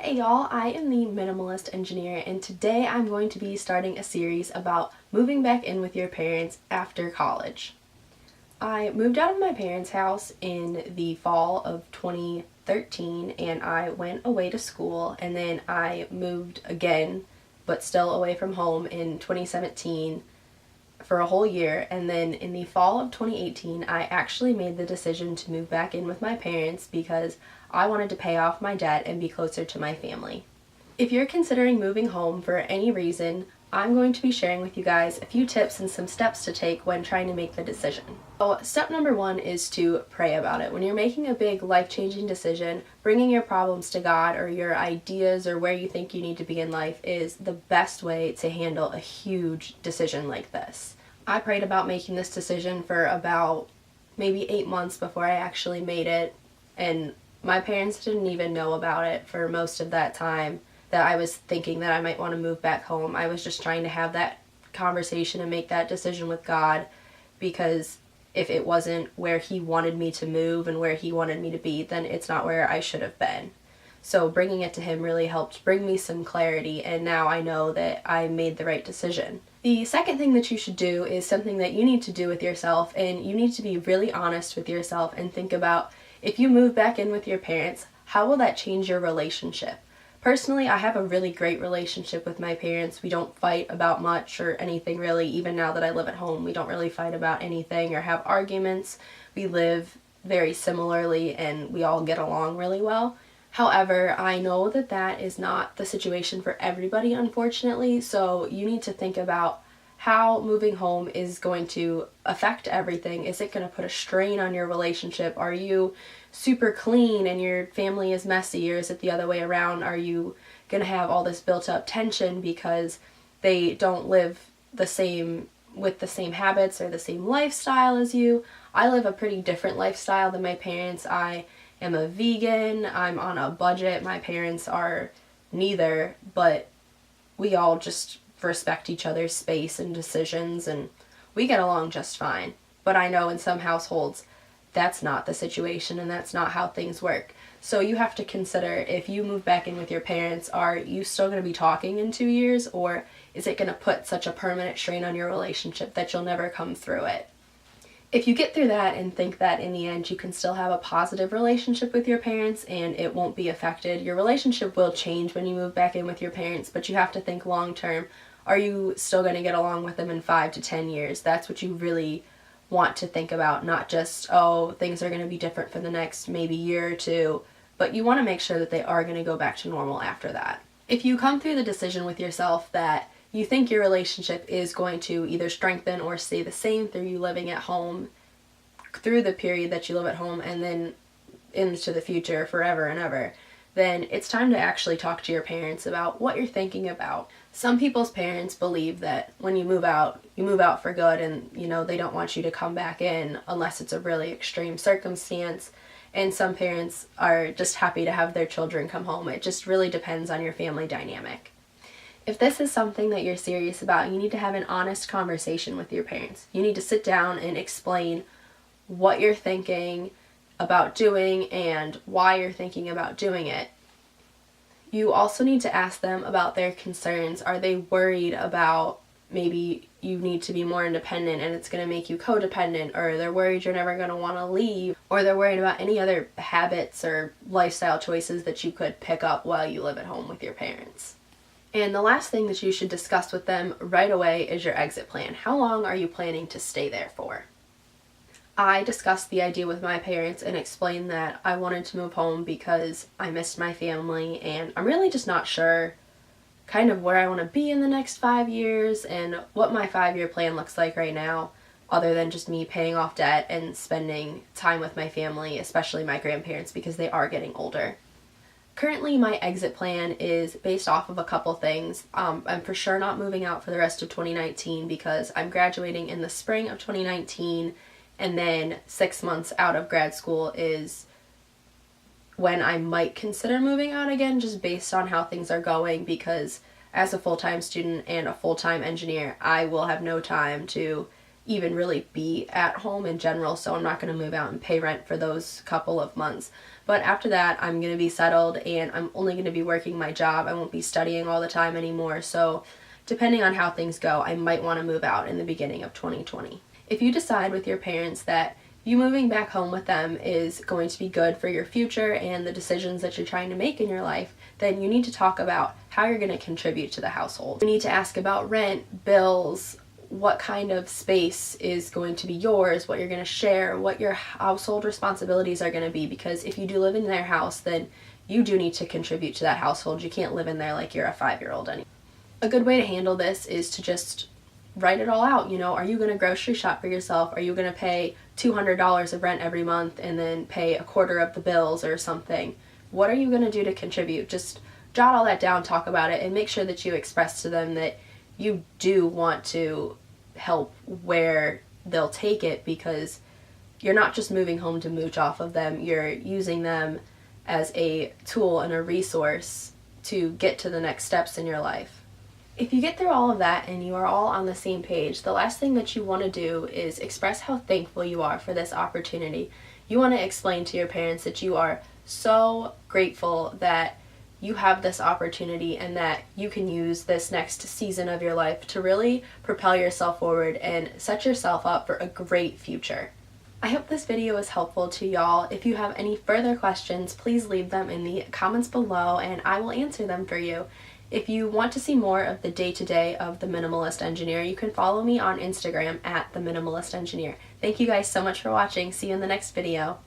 Hey y'all, I am the Minimalist Engineer, and today I'm going to be starting a series about moving back in with your parents after college. I moved out of my parents' house in the fall of 2013 and I went away to school, and then I moved again but still away from home in 2017 for a whole year, and then in the fall of 2018 I actually made the decision to move back in with my parents because I wanted to pay off my debt and be closer to my family. If you're considering moving home for any reason, I'm going to be sharing with you guys a few tips and some steps to take when trying to make the decision. So step number one is to pray about it. When you're making a big life-changing decision, bringing your problems to God or your ideas or where you think you need to be in life is the best way to handle a huge decision like this. I prayed about making this decision for about maybe 8 months before I actually made it, and my parents didn't even know about it for most of that time that I was thinking that I might want to move back home. I was just trying to have that conversation and make that decision with God, because if it wasn't where He wanted me to move and where He wanted me to be, then it's not where I should have been. So bringing it to Him really helped bring me some clarity, and now I know that I made the right decision. The second thing that you should do is something that you need to do with yourself, and you need to be really honest with yourself and think about, if you move back in with your parents, how will that change your relationship? Personally, I have a really great relationship with my parents. We don't fight about much or anything really. Even now that I live at home, we don't really fight about anything or have arguments. We live very similarly and we all get along really well. However, I know that that is not the situation for everybody, unfortunately, so you need to think about how moving home is going to affect everything. Is it going to put a strain on your relationship? Are you super clean and your family is messy, or is it the other way around? Are you going to have all this built up tension because they don't live with the same habits or the same lifestyle as you? I live a pretty different lifestyle than my parents. I am a vegan, I'm on a budget. My parents are neither, but we all just respect each other's space and decisions, and we get along just fine. But I know in some households that's not the situation and that's not how things work. So you have to consider, if you move back in with your parents, are you still going to be talking in 2 years, or is it going to put such a permanent strain on your relationship that you'll never come through it? If you get through that and think that in the end you can still have a positive relationship with your parents and it won't be affected, your relationship will change when you move back in with your parents, but you have to think long term. Are you still going to get along with them in 5 to 10 years? That's what you really want to think about, not just, oh, things are going to be different for the next maybe year or two, but you want to make sure that they are going to go back to normal after that. If you come through the decision with yourself that you think your relationship is going to either strengthen or stay the same through you living at home, through the period that you live at home, and then into the future forever and ever, then it's time to actually talk to your parents about what you're thinking about. Some people's parents believe that when you move out for good, and they don't want you to come back in unless it's a really extreme circumstance. And some parents are just happy to have their children come home. It just really depends on your family dynamic. If this is something that you're serious about, you need to have an honest conversation with your parents. You need to sit down and explain what you're thinking about doing and why you're thinking about doing it. You also need to ask them about their concerns. Are they worried about maybe you need to be more independent and it's going to make you codependent, or they're worried you're never going to want to leave, or they're worried about any other habits or lifestyle choices that you could pick up while you live at home with your parents. And the last thing that you should discuss with them right away is your exit plan. How long are you planning to stay there for? I discussed the idea with my parents and explained that I wanted to move home because I missed my family and I'm really just not sure kind of where I want to be in the next 5 years and what my 5-year plan looks like right now, other than just me paying off debt and spending time with my family, especially my grandparents, because they are getting older. Currently, my exit plan is based off of a couple things. I'm for sure not moving out for the rest of 2019 because I'm graduating in the spring of 2019, and then 6 months out of grad school is when I might consider moving out again, just based on how things are going, because as a full-time student and a full-time engineer, I will have no time to even really be at home in general, so I'm not going to move out and pay rent for those couple of months. But after that, I'm going to be settled and I'm only going to be working my job. I won't be studying all the time anymore, so depending on how things go, I might want to move out in the beginning of 2020. If you decide with your parents that you moving back home with them is going to be good for your future and the decisions that you're trying to make in your life, then you need to talk about how you're going to contribute to the household. You need to ask about rent, bills, what kind of space is going to be yours, what you're going to share, what your household responsibilities are going to be, because if you do live in their house, then you do need to contribute to that household. You can't live in there like you're a 5-year-old anymore. A good way to handle this is to just write it all out. You know, are you going to grocery shop for yourself? Are you going to pay $200 of rent every month and then pay a quarter of the bills or something? What are you going to do to contribute? Just jot all that down, talk about it, and make sure that you express to them that you do want to help where they'll take it, because you're not just moving home to mooch off of them, you're using them as a tool and a resource to get to the next steps in your life. If you get through all of that and you are all on the same page, the last thing that you want to do is express how thankful you are for this opportunity. You want to explain to your parents that you are so grateful that you have this opportunity and that you can use this next season of your life to really propel yourself forward and set yourself up for a great future. I hope this video was helpful to y'all. If you have any further questions, please leave them in the comments below and I will answer them for you. If you want to see more of the day-to-day of The Minimalist Engineer, you can follow me on Instagram at The Minimalist Engineer. Thank you guys so much for watching. See you in the next video.